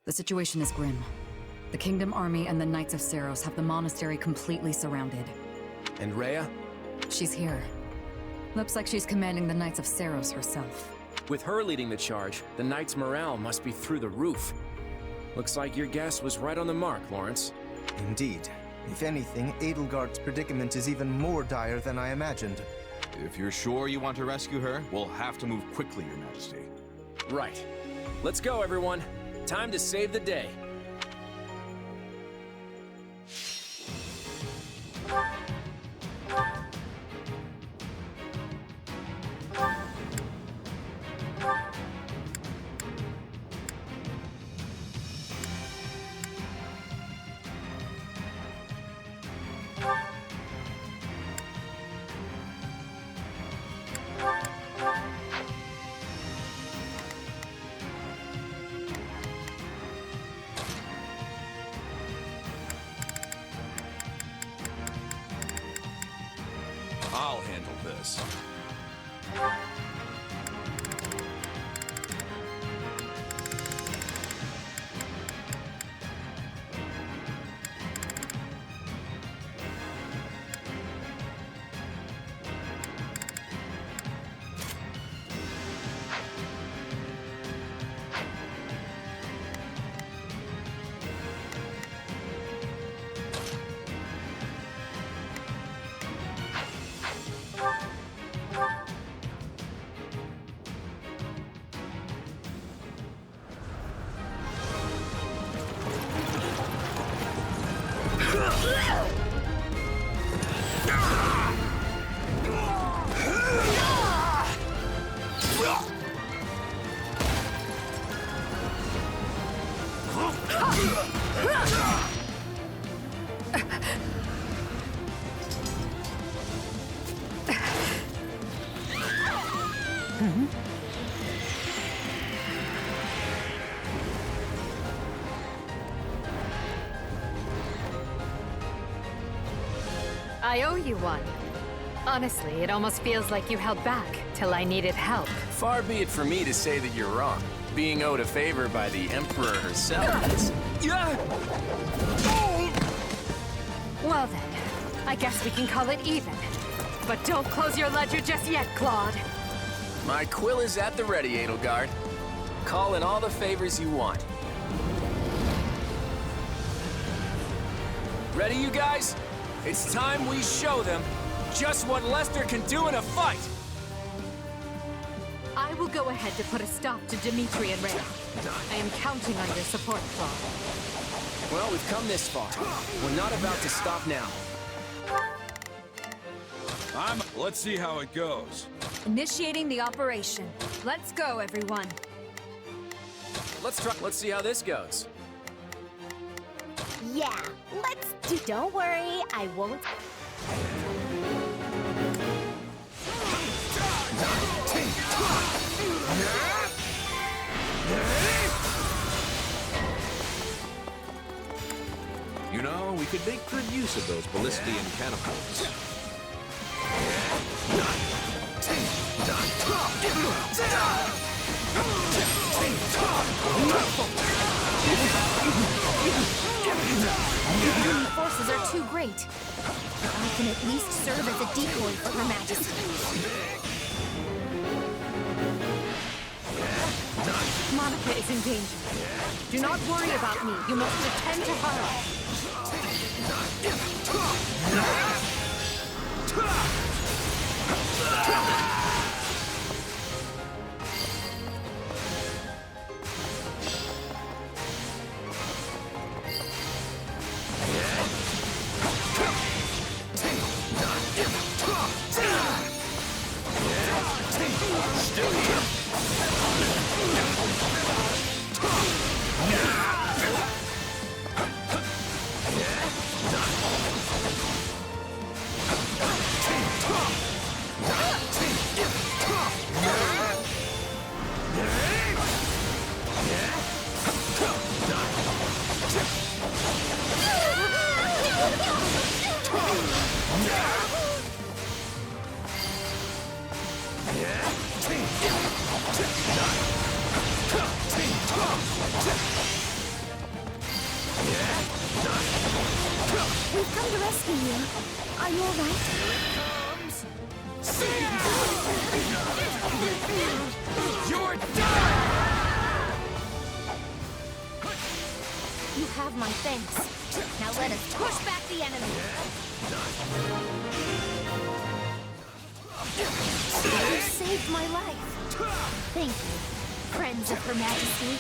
The situation is grim. The Kingdom Army and the Knights of Seiros have the monastery completely surrounded. And Rhea? She's here. Looks like she's commanding the Knights of Seiros herself. With her leading the charge, the Knights' morale must be through the roof. Looks like your guess was right on the mark, Lawrence. Indeed. If anything, Edelgard's predicament is even more dire than I imagined. If you're sure you want to rescue her, we'll have to move quickly, Your Majesty. Right. Let's go, everyone. Time to save the day. I'll handle this. I owe you one. Honestly, it almost feels like you held back till I needed help. Far be it for me to say that you're wrong. Being owed a favor by the Emperor herself is... Well then, I guess we can call it even. But don't close your ledger just yet, Claude. My quill is at the ready, Edelgard. Call in all the favors you want. Ready, you guys? It's time we show them just what Lester can do in a fight! I will go ahead to put a stop to Dimitri and Rhea. I am counting on your support, Claude. Well, we've come this far. We're not about to stop now. Let's see how it goes. Initiating the operation. Let's go, everyone. Let's see how this goes. Yeah, let's do. Don't worry, I won't. You know, we could make good use of those Ballistian catapults. The enemy forces are too great. I can at least serve as a decoy for Her Majesty. Monica is in danger. Do not worry about me. You must attend to her. Yeah. Here. Are you alright? You're done! You have my thanks. Now let us push back the enemy. You saved my life. Thank you, friends of Her Majesty.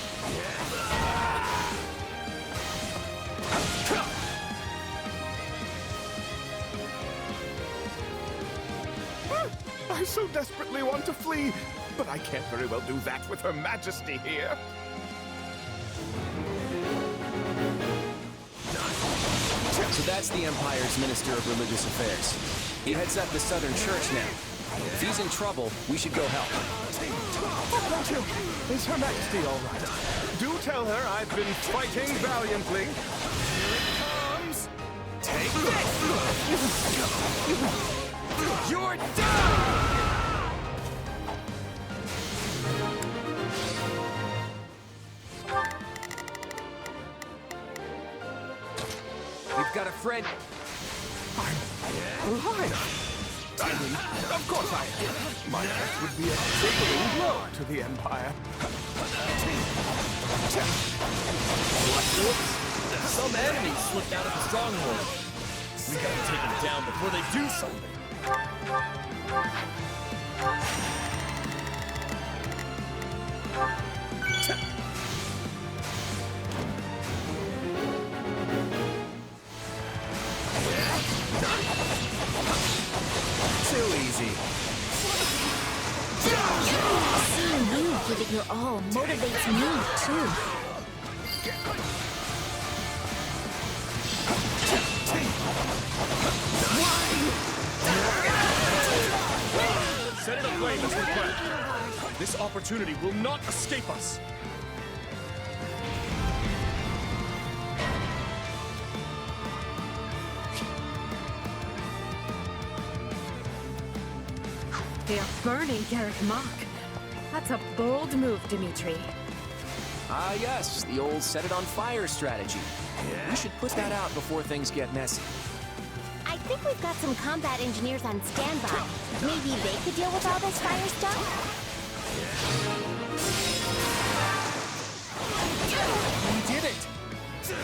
I so desperately want to flee, but I can't very well do that with Her Majesty here. So that's the Empire's Minister of Religious Affairs. He heads up the Southern Church now. If he's in trouble, we should go help. Won't you? Is Her Majesty all right? Do tell her I've been fighting valiantly. Take this! You're done! We've got a friend. I'm alive. I mean, of course I am. My death would be a crippling blow to the Empire. Some enemies slipped out of the stronghold. We gotta take them down before they do something. Too easy. Seeing you give it your all motivates me, too. Set it aflame as we plan. This opportunity will not escape us. They are burning Garrick Mach. That's a bold move, Dimitri. Ah, yes, the old set-it-on-fire strategy. We should put that out before things get messy. I think we've got some combat engineers on standby. Maybe they could deal with all this fire stuff? We did it!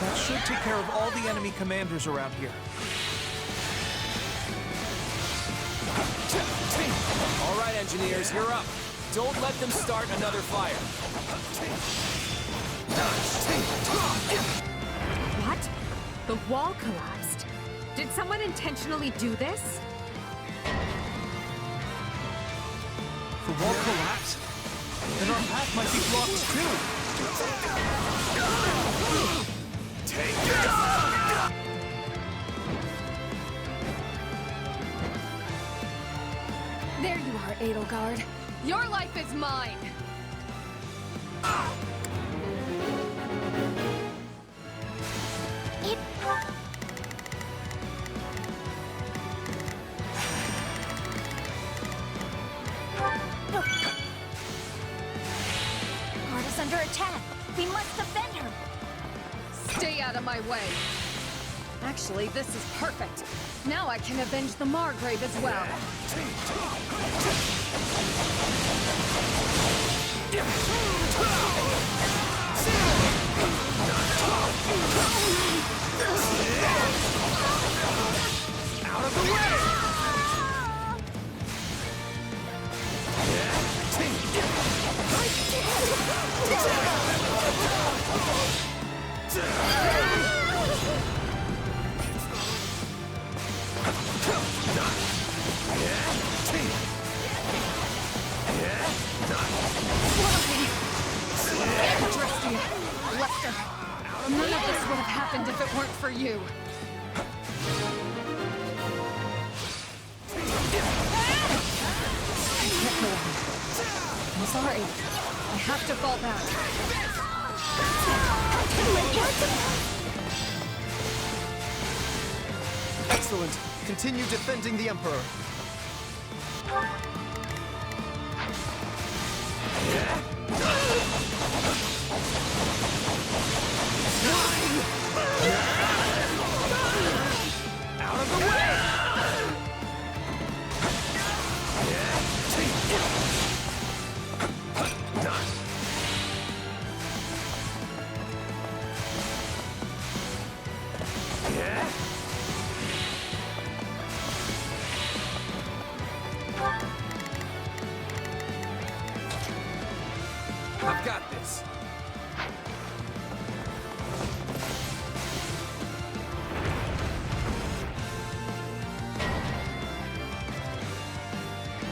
That should take care of all the enemy commanders around here. All right, engineers, you're up. Don't let them start another fire. What? The wall collapsed. Did someone intentionally do this? The wall collapsed? Then our path might be blocked too! Take There you are, Edelgard. Your life is mine! It... Guard is under attack. We must defend her. Stay out of my way. Actually, this is perfect. Now I can avenge the Margrave as well. Out of the way! Interesting. Lester, none of this would have happened if it weren't for you. I can't go on. I'm sorry. I have to fall back. Excellent. Continue defending the Emperor. Out of the way! I've got this.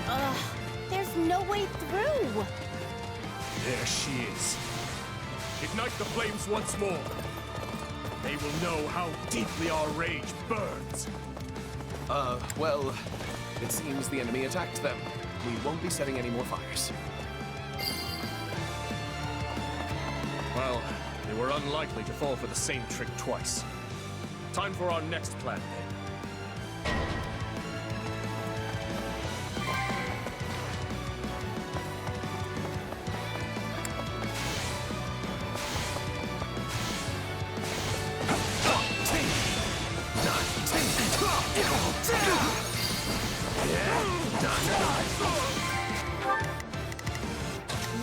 Ugh, there's no way through. There she is. Ignite the flames once more. They will know how deeply our rage burns. Well, it seems the enemy attacked them. We won't be setting any more fires. Well, they were unlikely to fall for the same trick twice. Time for our next plan, then.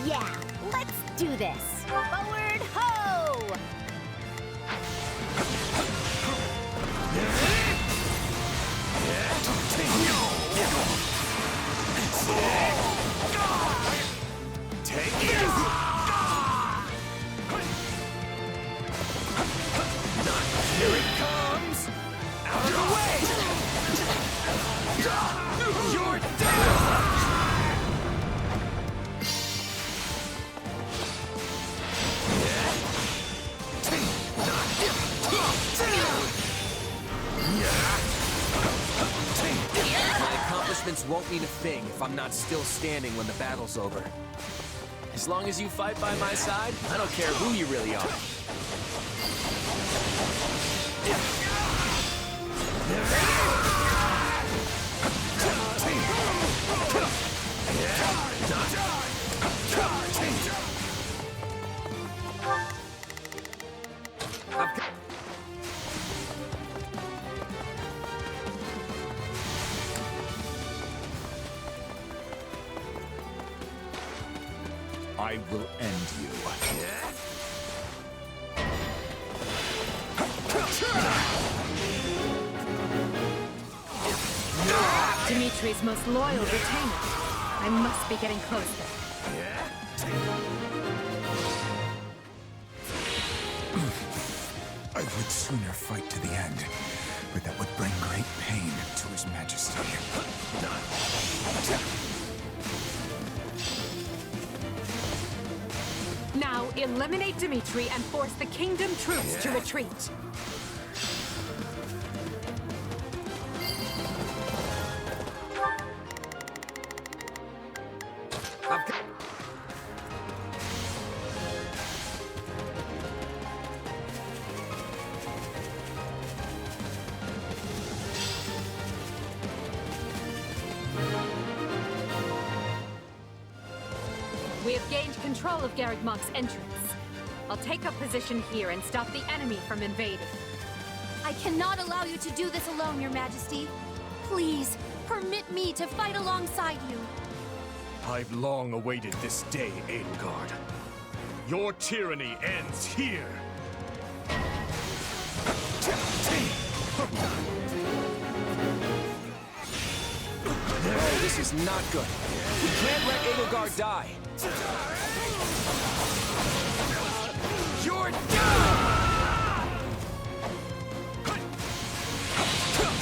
Yeah, let's do this. Forward ho! Here it comes! Out of the way! You're down! My accomplishments won't mean a thing if I'm not still standing when the battle's over. As long as you fight by my side, I don't care who you really are. I will end you. Dimitri's most loyal retainer. I must be getting closer. I would sooner fight to the end, but that would bring great pain to His Majesty. Now, eliminate Dimitri and force the Kingdom troops to retreat. We have gained control of Garreg-Mach's entrance. I'll take up position here and stop the enemy from invading. I cannot allow you to do this alone, Your Majesty. Please, permit me to fight alongside you. I've long awaited this day, Edelgard. Your tyranny ends here. Oh, this is not good. We can't let Edelgard die. You're done!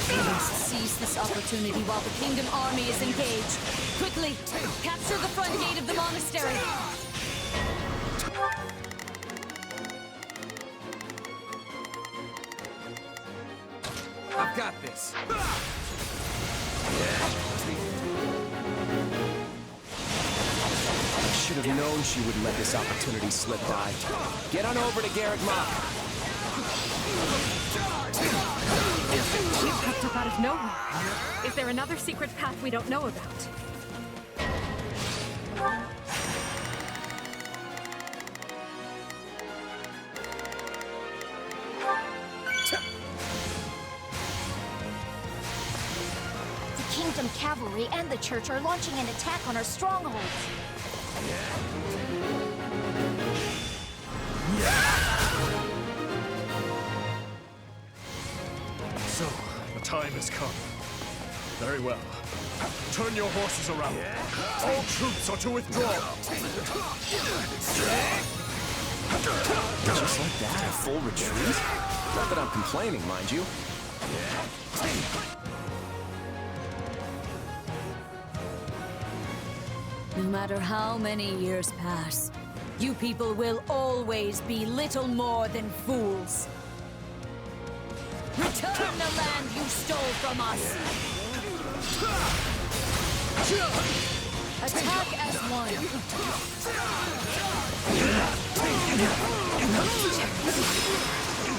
We must seize this opportunity while the Kingdom army is engaged. Quickly, capture the front gate of the monastery. I've got this. I should have known she wouldn't let this opportunity slip by. Get on over to Garreg-Mach. We've popped up out of nowhere. Is there another secret path we don't know about? The Kingdom Cavalry and the Church are launching an attack on our strongholds. So, the time has come. Very well. Turn your horses around. All troops are to withdraw. Just like that, a full retreat? Not that I'm complaining, mind you. No matter how many years pass, you people will always be little more than fools. Return the land you stole from us! Attack as one!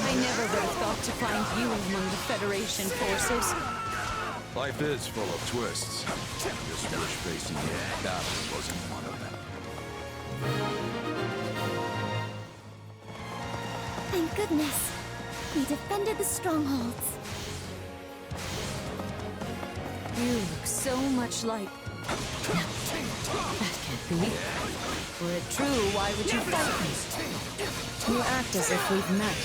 I never would have thought to find you among the Federation forces. Life is full of twists. Just wish facing the battle wasn't one of them. Thank goodness. We defended the strongholds. You look so much like... That can't be. Were it true, why would you fight me? You act as if we've met.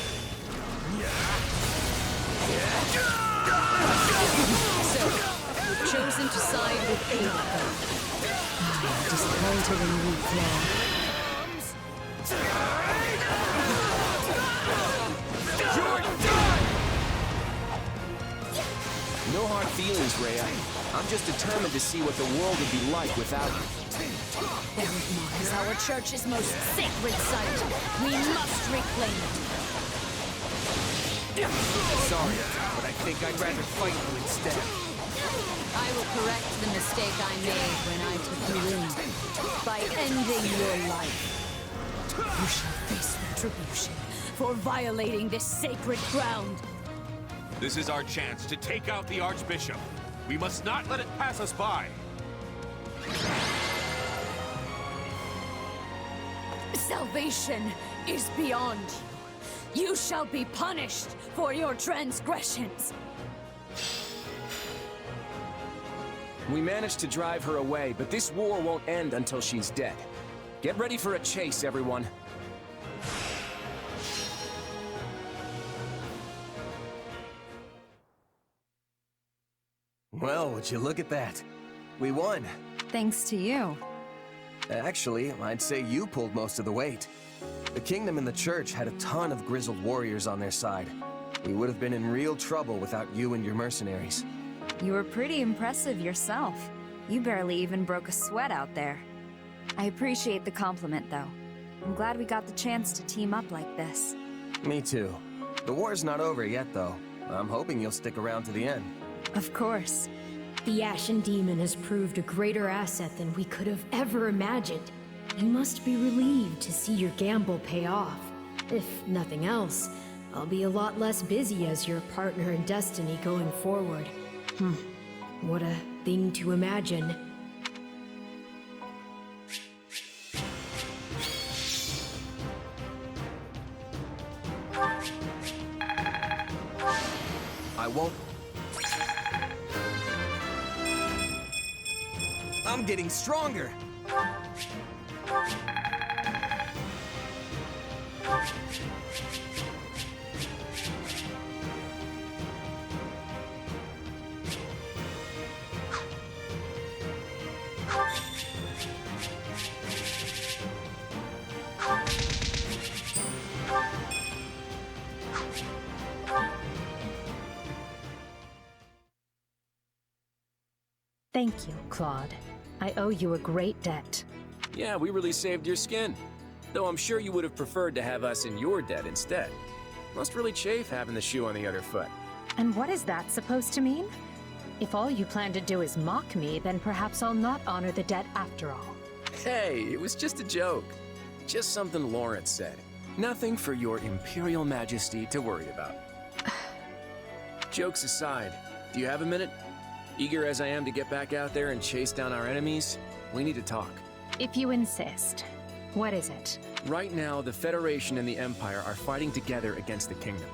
So, you've chosen to side with Edelgard. Disappointed in you, Claude. No hard feelings, Rhea. I'm just determined to see what the world would be like without you. Emblrm is our church's most sacred site. We must reclaim it. Sorry, but I think I'd rather fight you instead. I will correct the mistake I made when I took you in. By ending your life. You shall face retribution for violating this sacred ground. This is our chance to take out the Archbishop. We must not let it pass us by. Salvation is beyond you. You shall be punished for your transgressions. We managed to drive her away, but this war won't end until she's dead. Get ready for a chase, everyone. Well, would you look at that? We won. Thanks to you. Actually, I'd say you pulled most of the weight. The Kingdom and the Church had a ton of grizzled warriors on their side. We would have been in real trouble without you and your mercenaries. You were pretty impressive yourself. You barely even broke a sweat out there. I appreciate the compliment, though. I'm glad we got the chance to team up like this. Me too. The war's not over yet, though. I'm hoping you'll stick around to the end. Of course. The Ashen Demon has proved a greater asset than we could have ever imagined. You must be relieved to see your gamble pay off. If nothing else, I'll be a lot less busy as your partner in destiny going forward. What a thing to imagine. I won't... I'm getting stronger! Thank you, Claude. I owe you a great debt. Yeah, we really saved your skin. Though I'm sure you would have preferred to have us in your debt instead. Must really chafe having the shoe on the other foot. And what is that supposed to mean? If all you plan to do is mock me, then perhaps I'll not honor the debt after all. Hey, it was just a joke. Just something Lawrence said. Nothing for your Imperial Majesty to worry about. Jokes aside, do you have a minute? Eager as I am to get back out there and chase down our enemies, we need to talk. If you insist. What is it? Right now, the Federation and the Empire are fighting together against the Kingdom.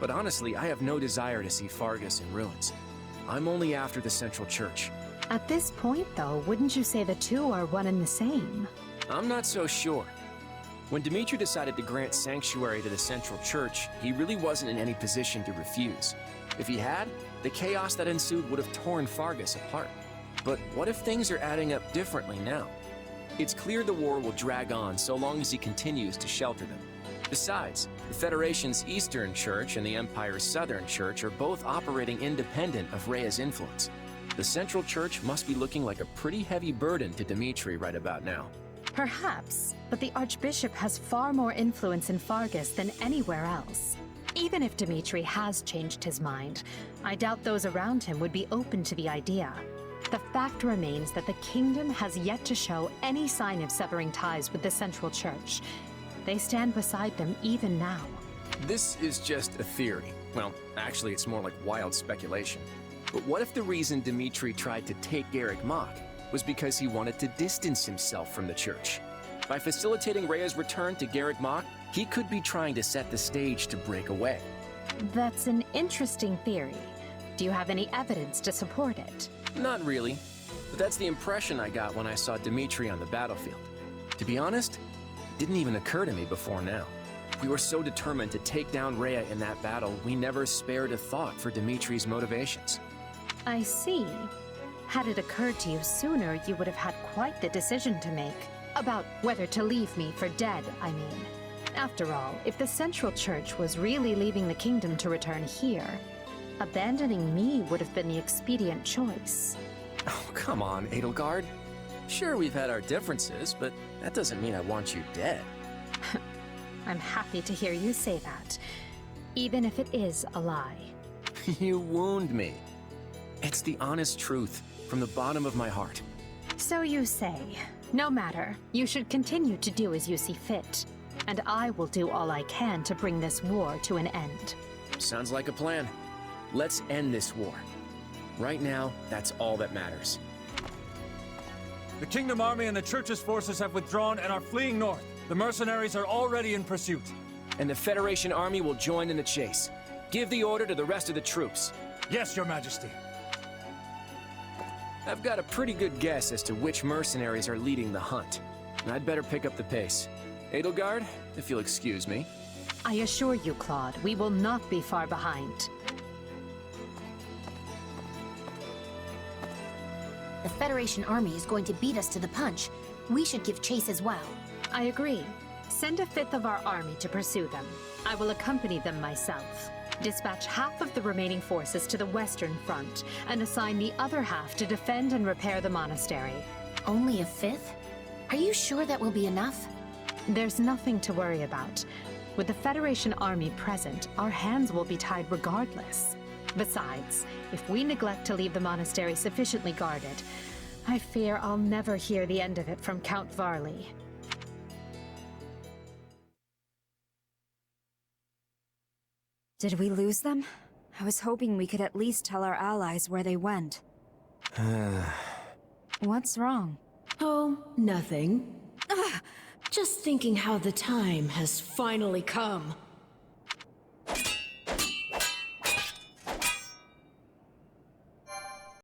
But honestly, I have no desire to see Fargus in ruins. I'm only after the Central Church. At this point, though, wouldn't you say the two are one and the same? I'm not so sure. When Dimitri decided to grant sanctuary to the Central Church, he really wasn't in any position to refuse. If he had, the chaos that ensued would have torn Fargus apart. But what if things are adding up differently now? It's clear the war will drag on so long as he continues to shelter them. Besides, the Federation's Eastern Church and the Empire's Southern Church are both operating independent of Rhea's influence. The Central Church must be looking like a pretty heavy burden to Dimitri right about now. Perhaps, but the Archbishop has far more influence in Fargus than anywhere else. Even if Dimitri has changed his mind, I doubt those around him would be open to the idea. The fact remains that the kingdom has yet to show any sign of severing ties with the Central Church. They stand beside them even now. This is just a theory. Well, actually, it's more like wild speculation. But what if the reason Dimitri tried to take Garrick Mach was because he wanted to distance himself from the Church? By facilitating Rhea's return to Garrick Mach, he could be trying to set the stage to break away. That's an interesting theory. Do you have any evidence to support it? Not really, but that's the impression I got when I saw Dimitri on the battlefield. To be honest, it didn't even occur to me before now. We were so determined to take down Rhea in that battle, we never spared a thought for Dimitri's motivations. I see. Had it occurred to you sooner, you would have had quite the decision to make. About whether to leave me for dead, I mean. After all, if the Central Church was really leaving the kingdom to return here, abandoning me would have been the expedient choice. Oh, come on, Edelgard. Sure, we've had our differences, but that doesn't mean I want you dead. I'm happy to hear you say that, even if it is a lie. You wound me. It's the honest truth, from the bottom of my heart. So you say. No matter, you should continue to do as you see fit, and I will do all I can to bring this war to an end. Sounds like a plan. Let's end this war. Right now, that's all that matters. The Kingdom Army and the Church's forces have withdrawn and are fleeing north. The mercenaries are already in pursuit. And the Federation Army will join in the chase. Give the order to the rest of the troops. Yes, Your Majesty. I've got a pretty good guess as to which mercenaries are leading the hunt. And I'd better pick up the pace. Edelgard, if you'll excuse me. I assure you, Claude, we will not be far behind. The Federation army is going to beat us to the punch. We should give chase as well. I agree. Send a fifth of our army to pursue them. I will accompany them myself. Dispatch half of the remaining forces to the Western Front, and assign the other half to defend and repair the monastery. Only a fifth? Are you sure that will be enough? There's nothing to worry about. With the Federation army present, our hands will be tied regardless. Besides, if we neglect to leave the monastery sufficiently guarded, I fear I'll never hear the end of it from Count Varley. Did we lose them? I was hoping we could at least tell our allies where they went. What's wrong? Oh, nothing. Just thinking how the time has finally come.